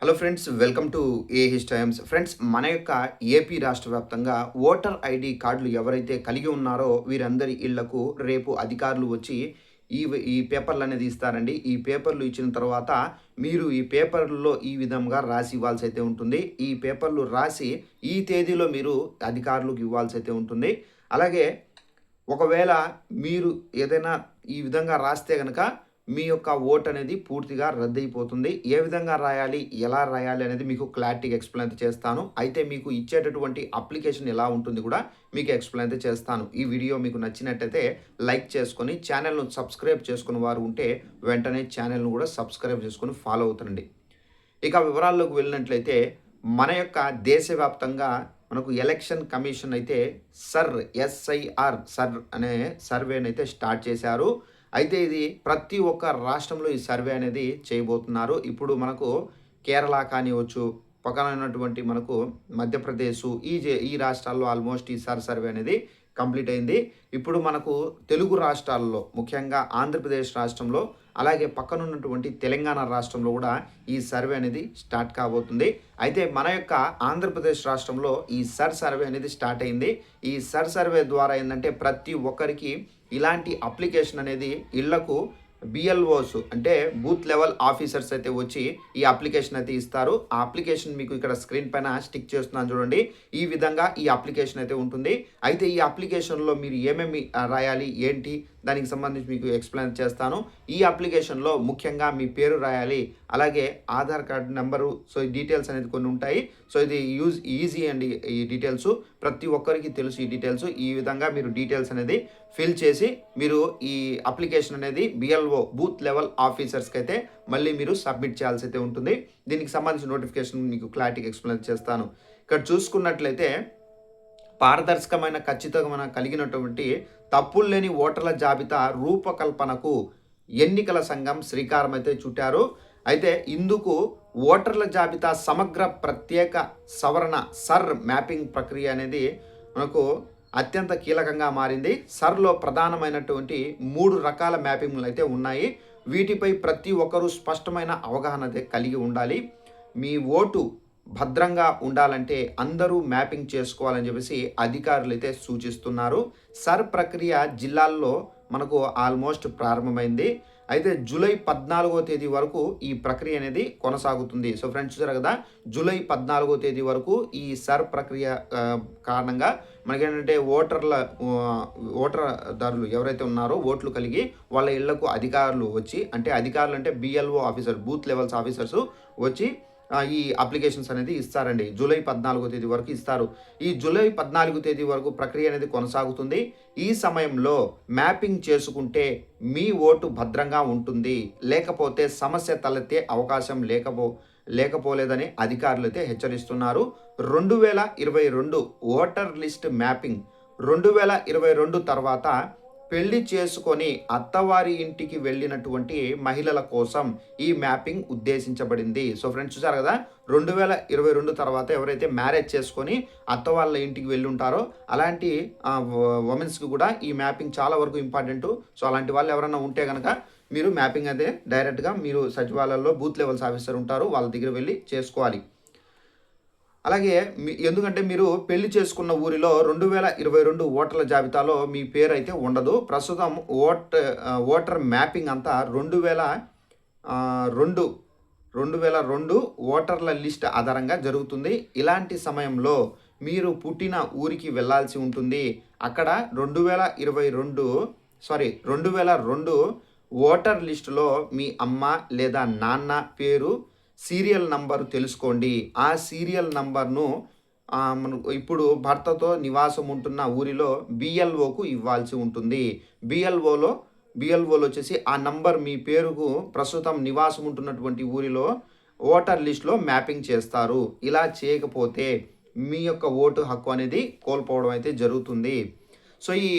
Hello friends, welcome to ఏహిస్ Times. Friends, మన యొక్క ఏపీ రాష్ట్ర వ్యాప్తంగా ఓటర్ ఐడి కార్డులు ఎవరైతే కలిగి ఉన్నారో వీరందరి ఇళ్లకు రేపు అధికారులు వచ్చి ఈ పేపర్లు అనేది ఇస్తారండి. ఈ పేపర్లు ఇచ్చిన తర్వాత మీరు ఈ పేపర్లో ఈ విధంగా రాసి ఇవ్వాల్సి అయితే ఉంటుంది. ఈ పేపర్లు రాసి ఈ తేదీలో మీరు అధికారులకు ఇవ్వాల్సి అయితే ఉంటుంది. అలాగే ఒకవేళ మీరు ఏదైనా ఈ విధంగా రాస్తే గనక మీ యొక్క ఓట్ అనేది పూర్తిగా రద్దయిపోతుంది. ఏ విధంగా రాయాలి, ఎలా రాయాలి అనేది మీకు క్లారిటీగా ఎక్స్‌ప్లెయిన్ అయితే చేస్తాను. అయితే మీకు ఇచ్చేటటువంటి అప్లికేషన్ ఎలా ఉంటుంది కూడా మీకు ఎక్స్‌ప్లెయిన్ అయితే చేస్తాను. ఈ వీడియో మీకు నచ్చినట్టయితే లైక్ చేసుకొని ఛానెల్‌ను సబ్స్క్రైబ్ చేసుకున్న వారు ఉంటే వెంటనే ఛానెల్‌ను కూడా సబ్స్క్రైబ్ చేసుకొని ఫాలో అవుతారండి. ఇక వివరాల్లోకి వెళ్ళినట్లయితే మన యొక్క దేశవ్యాప్తంగా మనకు ఎలక్షన్ కమిషన్ అయితే ఎస్ఐఆర్ అనే సర్వేనైతే స్టార్ట్ చేశారు. అయితే ఇది ప్రతి ఒక్క రాష్ట్రంలో ఈ సర్వే అనేది చేయబోతున్నారు. ఇప్పుడు మనకు కేరళ కానివచ్చు, పక్కన ఉన్నటువంటి మనకు మధ్యప్రదేశ్ ఈ రాష్ట్రాల్లో ఆల్మోస్ట్ ఈ సర్వే అనేది కంప్లీట్ అయింది. ఇప్పుడు మనకు తెలుగు రాష్ట్రాల్లో ముఖ్యంగా ఆంధ్రప్రదేశ్ రాష్ట్రంలో అలాగే పక్కనున్నటువంటి తెలంగాణ రాష్ట్రంలో కూడా ఈ సర్వే అనేది స్టార్ట్ కాబోతుంది. అయితే మన యొక్క ఆంధ్రప్రదేశ్ రాష్ట్రంలో ఈ సర్వే అనేది స్టార్ట్ అయింది. ఈ సర్వే ద్వారా ఏంటంటే ప్రతి ఒక్కరికి ఇలాంటి అప్లికేషన్ అనేది ఇళ్లకు బిఎల్ఓస్ అంటే బూత్ లెవెల్ ఆఫీసర్స్ అయితే వచ్చి ఈ అప్లికేషన్ అయితే ఇస్తారు. ఆ అప్లికేషన్ మీకు ఇక్కడ స్క్రీన్ పైన స్టిక్ చేస్తున్నాను చూడండి. ఈ విధంగా ఈ అప్లికేషన్ అయితే ఉంటుంది. అయితే ఈ అప్లికేషన్లో మీరు ఏమేమి రాయాలి, ఏంటి దానికి సంబంధించి మీకు ఎక్స్‌ప్లెయిన్ చేస్తాను. ఈ అప్లికేషన్లో ముఖ్యంగా మీ పేరు రాయాలి, అలాగే ఆధార్ కార్డ్ నెంబరు, సో ఈ డీటెయిల్స్ అనేది కొన్ని ఉంటాయి. సో ఇది ఈజీ అండి. ఈ డీటెయిల్స్ ప్రతి ఒక్కరికి తెలుసు. ఈ డీటెయిల్స్ ఈ విధంగా మీరు డీటెయిల్స్ అనేది ఫిల్ చేసి మీరు ఈ అప్లికేషన్ అనేది బిఎల్ఓ బూత్ లెవెల్ ఆఫీసర్స్కి అయితే మళ్ళీ మీరు సబ్మిట్ చేయాల్సి అయితే ఉంటుంది. దీనికి సంబంధించిన నోటిఫికేషన్ మీకు క్లారిటీగా ఎక్స్‌ప్లెయిన్ చేస్తాను. ఇక్కడ చూసుకున్నట్లయితే పారదర్శకమైన ఖచ్చితమైన కలిగినటువంటి తప్పులు లేని ఓటర్ల జాబితా రూపకల్పనకు ఎన్నికల సంఘం శ్రీకారం అయితే చుట్టారు. అయితే ఇందుకు ఓటర్ల జాబితా సమగ్ర ప్రత్యేక సవరణ మ్యాపింగ్ ప్రక్రియ అనేది మనకు అత్యంత కీలకంగా మారింది. సర్లో ప్రధానమైనటువంటి 3 రకాల మ్యాపింగ్లు అయితే ఉన్నాయి. వీటిపై ప్రతి ఒక్కరూ స్పష్టమైన అవగాహన కలిగి ఉండాలి. మీ ఓటు భద్రంగా ఉండాలంటే అందరూ మ్యాపింగ్ చేసుకోవాలని చెప్పేసి అధికారులు అయితే సూచిస్తున్నారు. ప్రక్రియ జిల్లాల్లో మనకు ఆల్మోస్ట్ ప్రారంభమైంది. అయితే జూలై 14వ తేదీ వరకు ఈ ప్రక్రియ అనేది కొనసాగుతుంది. సో ఫ్రెండ్స్, చూసారు కదా, జూలై 14వ తేదీ వరకు ఈ ప్రక్రియ కారణంగా మనకేంటంటే ఓటర్దారులు ఎవరైతే ఉన్నారో ఓట్లు కలిగి వాళ్ళ ఇళ్లకు అధికారులు వచ్చి, అధికారులు అంటే BLO officer booth levels officers వచ్చి ఈ అప్లికేషన్స్ అనేది ఇస్తారండి. జూలై 14వ తేదీ వరకు ఇస్తారు. ఈ జూలై 14వ తేదీ వరకు ప్రక్రియ అనేది కొనసాగుతుంది. ఈ సమయంలో మ్యాపింగ్ చేసుకుంటే మీ ఓటు భద్రంగా ఉంటుంది, లేకపోతే సమస్య తలెత్తే అవకాశం లేకపోలేదని అధికారులు అయితే హెచ్చరిస్తున్నారు. 2022 ఓటర్ లిస్ట్ మ్యాపింగ్ 2022 తర్వాత పెళ్లి చేసుకొని అత్తవారి ఇంటికి వెళ్ళినటువంటి మహిళల కోసం ఈ మ్యాపింగ్ ఉద్దేశించబడింది. సో ఫ్రెండ్స్, చూసారు కదా, 2022 తర్వాత ఎవరైతే మ్యారేజ్ చేసుకొని అత్త వాళ్ళ ఇంటికి వెళ్ళి ఉంటారో అలాంటి ఉమెన్స్కి కూడా ఈ మ్యాపింగ్ చాలా వరకు ఇంపార్టెంట్. సో అలాంటి వాళ్ళు ఎవరైనా ఉంటే కనుక మీరు మ్యాపింగ్ అదే డైరెక్ట్గా మీరు సచివాలయంలో బూత్ లెవెల్స్ ఆఫీసర్ ఉంటారు, వాళ్ళ దగ్గర వెళ్ళి చేసుకోవాలి. అలాగే ఎందుకంటే మీరు పెళ్లి చేసుకున్న ఊరిలో 2022 ఓటర్ల జాబితాలో మీ పేరు అయితే ఉండదు. ప్రస్తుతం ఓటర్ మ్యాపింగ్ అంతా 2002 ఓటర్ల లిస్ట్ ఆధారంగా జరుగుతుంది. ఇలాంటి సమయంలో మీరు పుట్టిన ఊరికి వెళ్ళాల్సి ఉంటుంది. అక్కడ 2002 ఓటర్ లిస్టులో మీ అమ్మ లేదా నాన్న పేరు సీరియల్ నంబర్ తెలుసుకోండి. ఆ సీరియల్ నంబర్ను మనకు ఇప్పుడు భర్తతో నివాసం ఉంటున్న ఊరిలో బిఎల్ఓకు ఇవ్వాల్సి ఉంటుంది. బిఎల్ఓలో వచ్చేసి ఆ నంబర్ మీ పేరుకు ప్రస్తుతం నివాసం ఉంటున్నటువంటి ఊరిలో ఓటర్ లిస్టులో మ్యాపింగ్ చేస్తారు. ఇలా చేయకపోతే మీ యొక్క ఓటు హక్కు అనేది కోల్పోవడం అయితే జరుగుతుంది. సో ఈ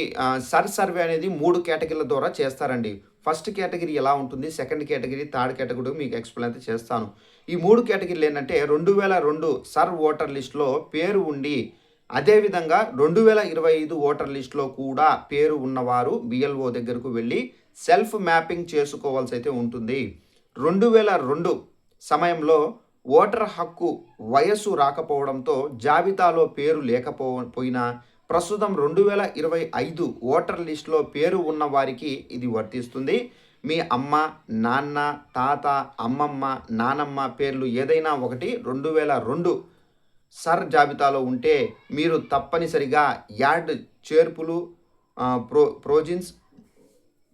సర్వే అనేది 3 కేటగిరీల ద్వారా చేస్తారండి. ఫస్ట్ కేటగిరీ ఎలా ఉంటుంది, సెకండ్ కేటగిరీ, థర్డ్ కేటగిరీ మీకు ఎక్స్‌ప్లెయిన్ అయితే చేస్తాను. ఈ 3 కేటగిరీలు ఏంటంటే 2002 ఓటర్ లిస్టులో పేరు ఉండి, అదేవిధంగా 2025 ఓటర్ లిస్టులో కూడా పేరు ఉన్నవారు బిఎల్ఓ దగ్గరకు వెళ్ళి సెల్ఫ్ మ్యాపింగ్ చేసుకోవాల్సి అయితే ఉంటుంది. 2002 సమయంలో ఓటర్ హక్కు వయస్సు రాకపోవడంతో జాబితాలో పేరు లేకపోయినా ప్రస్తుతం 2025 ఓటర్ లిస్టులో పేరు ఉన్న వారికి ఇది వర్తిస్తుంది. మీ అమ్మ, నాన్న, తాత, అమ్మమ్మ, నానమ్మ పేర్లు ఏదైనా ఒకటి 2002 సర్ జాబితాలో ఉంటే మీరు తప్పనిసరిగా యాడ్ చేర్పులు ప్రోజిన్స్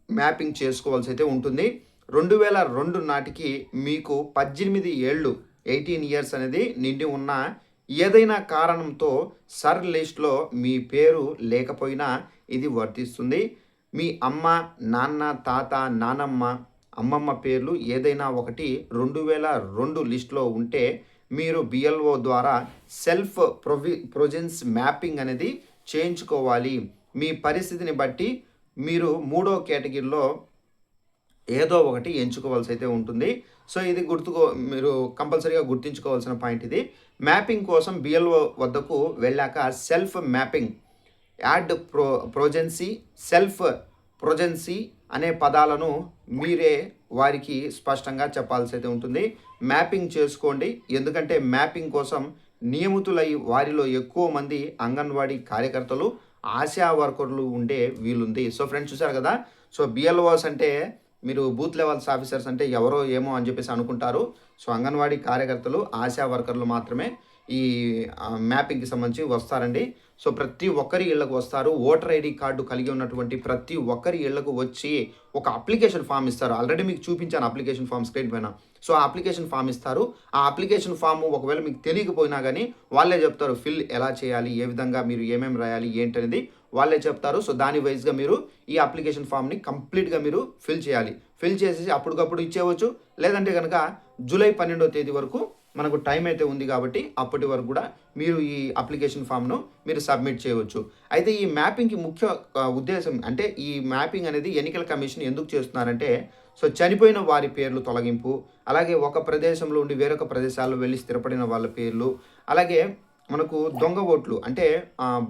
మ్యాపింగ్ చేసుకోవాల్సి అయితే ఉంటుంది. 2002 నాటికి మీకు 18 ఏళ్ళు 18 ఇయర్స్ అనేది నిండి ఉన్న ఏదైనా కారణంతో సర్ లిస్ట్లో మీ పేరు లేకపోయినా ఇది వర్తిస్తుంది. మీ అమ్మ, నాన్న, తాత, నానమ్మ, అమ్మమ్మ పేర్లు ఏదైనా ఒకటి 2002 లిస్టులో ఉంటే మీరు బిఎల్ఓ ద్వారా సెల్ఫ్ ప్రొవిజన్స్ మ్యాపింగ్ అనేది చేయించుకోవాలి. మీ పరిస్థితిని బట్టి మీరు 3వ కేటగిరీలో ఏదో ఒకటి ఎంచుకోవాల్సి అయితే ఉంటుంది. సో ఇది మీరు కంపల్సరీగా గుర్తుంచుకోవాల్సిన పాయింట్ ఇది. మ్యాపింగ్ కోసం బిఎల్ఓ వద్దకు వెళ్ళాక సెల్ఫ్ మ్యాపింగ్, యాడ్ ప్రోజెన్సీ, సెల్ఫ్ ప్రొజెన్సీ అనే పదాలను మీరే వారికి స్పష్టంగా చెప్పాల్సి అయితే ఉంటుంది. మ్యాపింగ్ చేసుకోండి, ఎందుకంటే మ్యాపింగ్ కోసం నియమితులై వారిలో ఎక్కువ మంది అంగన్వాడీ కార్యకర్తలు, ఆశా వర్కర్లు ఉండే వీలుంది. సో ఫ్రెండ్స్ చూసారు కదా. సో బిఎల్ఓస్ అంటే మీరు బూత్ లెవెల్స్ ఆఫీసర్స్ అంటే ఎవరో ఏమో అని చెప్పేసి అనుకుంటారు. సో అంగన్వాడీ కార్యకర్తలు, ఆశా వర్కర్లు మాత్రమే ఈ మ్యాపింగ్కి సంబంధించి వస్తారండి. సో ప్రతి ఒక్కరి ఇళ్లకు వస్తారు. ఓటర్ ఐడి కార్డు కలిగి ఉన్నటువంటి ప్రతి ఒక్కరి ఇళ్లకు వచ్చి ఒక అప్లికేషన్ ఫామ్ ఇస్తారు. ఆల్రెడీ మీకు చూపించాను అప్లికేషన్ ఫామ్ స్క్రీన్ పైన. సో ఆ అప్లికేషన్ ఫామ్ ఇస్తారు. ఆ అప్లికేషన్ ఫామ్ ఒకవేళ మీకు తెలియకపోయినా కానీ వాళ్ళే చెప్తారు ఫిల్ ఎలా చేయాలి, ఏ విధంగా మీరు ఏమేమి రాయాలి ఏంటనేది వాళ్ళే చెప్తారు. సో దాని వైజ్గా మీరు ఈ అప్లికేషన్ ఫామ్ని కంప్లీట్గా మీరు ఫిల్ చేయాలి. ఫిల్ చేసేసి అప్పటికప్పుడు ఇచ్చేయవచ్చు. లేదంటే కనుక జూలై 12వ తేదీ వరకు మనకు టైం అయితే ఉంది కాబట్టి అప్పటి వరకు కూడా మీరు ఈ అప్లికేషన్ ఫామ్ను మీరు సబ్మిట్ చేయవచ్చు. అయితే ఈ మ్యాపింగ్కి ముఖ్య ఉద్దేశం అంటే ఈ మ్యాపింగ్ అనేది ఎన్నికల కమిషన్ ఎందుకు చేస్తున్నారంటే సో చనిపోయిన వారి పేర్లు తొలగింపు, అలాగే ఒక ప్రదేశంలో ఉండి వేరొక ప్రదేశాల్లో వెళ్ళి స్థిరపడిన వాళ్ళ పేర్లు, అలాగే మనకు దొంగ ఓట్లు అంటే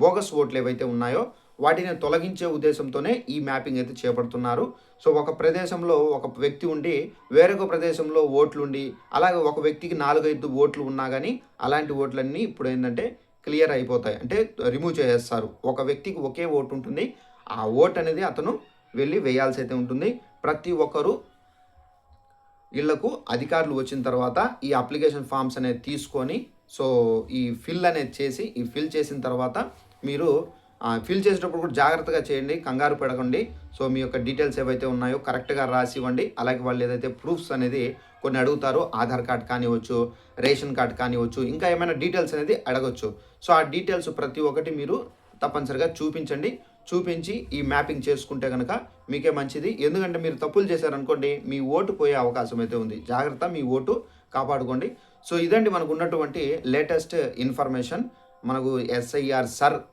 బోగస్ ఓట్లు ఏవైతే ఉన్నాయో వాటిని తొలగించే ఉద్దేశంతోనే ఈ మ్యాపింగ్ అయితే చేపడుతున్నారు. సో ఒక ప్రదేశంలో ఒక వ్యక్తి ఉండి వేరొక ప్రదేశంలో ఓట్లు ఉండి అలాగే ఒక వ్యక్తికి 4-5 ఓట్లు ఉన్నా కానీ అలాంటి ఓట్లన్నీ ఇప్పుడు ఏంటంటే క్లియర్ అయిపోతాయి, అంటే రిమూవ్ చేసేస్తారు. ఒక వ్యక్తికి ఒకే ఓటు ఉంటుంది. ఆ ఓట్ అనేది అతను వెళ్ళి వేయాల్సి అయితే ఉంటుంది. ప్రతి ఒక్కరూ ఇళ్లకు అధికారులు వచ్చిన తర్వాత ఈ అప్లికేషన్ ఫామ్స్ అనేది తీసుకొని సో ఈ ఫిల్ అనేది చేసి ఈ ఫిల్ చేసిన తర్వాత మీరు ఫిల్ చేసేటప్పుడు కూడా జాగ్రత్తగా చేయండి, కంగారు పడకండి. సో మీ యొక్క డీటెయిల్స్ ఏవైతే ఉన్నాయో కరెక్ట్గా రాసి ఇవ్వండి. అలాగే వాళ్ళు ఏదైతే ప్రూఫ్స్ అనేది కొన్ని అడుగుతారో ఆధార్ కార్డ్ కానివ్వచ్చు, రేషన్ కార్డ్ కానివ్వచ్చు, ఇంకా ఏమైనా డీటెయిల్స్ అనేది అడగవచ్చు. సో ఆ డీటెయిల్స్ ప్రతి ఒక్కటి మీరు తప్పనిసరిగా చూపించండి. చూపించి ఈ మ్యాపింగ్ చేసుకుంటే కనుక మీకే మంచిది. ఎందుకంటే మీరు తప్పులు చేశారనుకోండి మీ ఓటు పోయే అవకాశం అయితే ఉంది. జాగ్రత్త, మీ ఓటు కాపాడుకోండి. సో ఇదండి మనకు ఉన్నటువంటి లేటెస్ట్ ఇన్ఫర్మేషన్. మనకు ఎస్ఐఆర్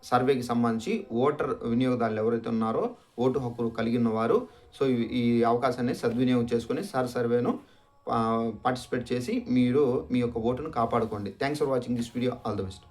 సర్వేకి సంబంధించి ఓటర్ వినియోగదారులు ఎవరైతే ఉన్నారో ఓటు హక్కులు కలిగిన వారు సో ఈ అవకాశాన్ని సద్వినియోగం చేసుకొని సర్వేను పార్టిసిపేట్ చేసి మీరు మీ యొక్క ఓటును కాపాడుకోండి. Thanks for watching this video. All the best.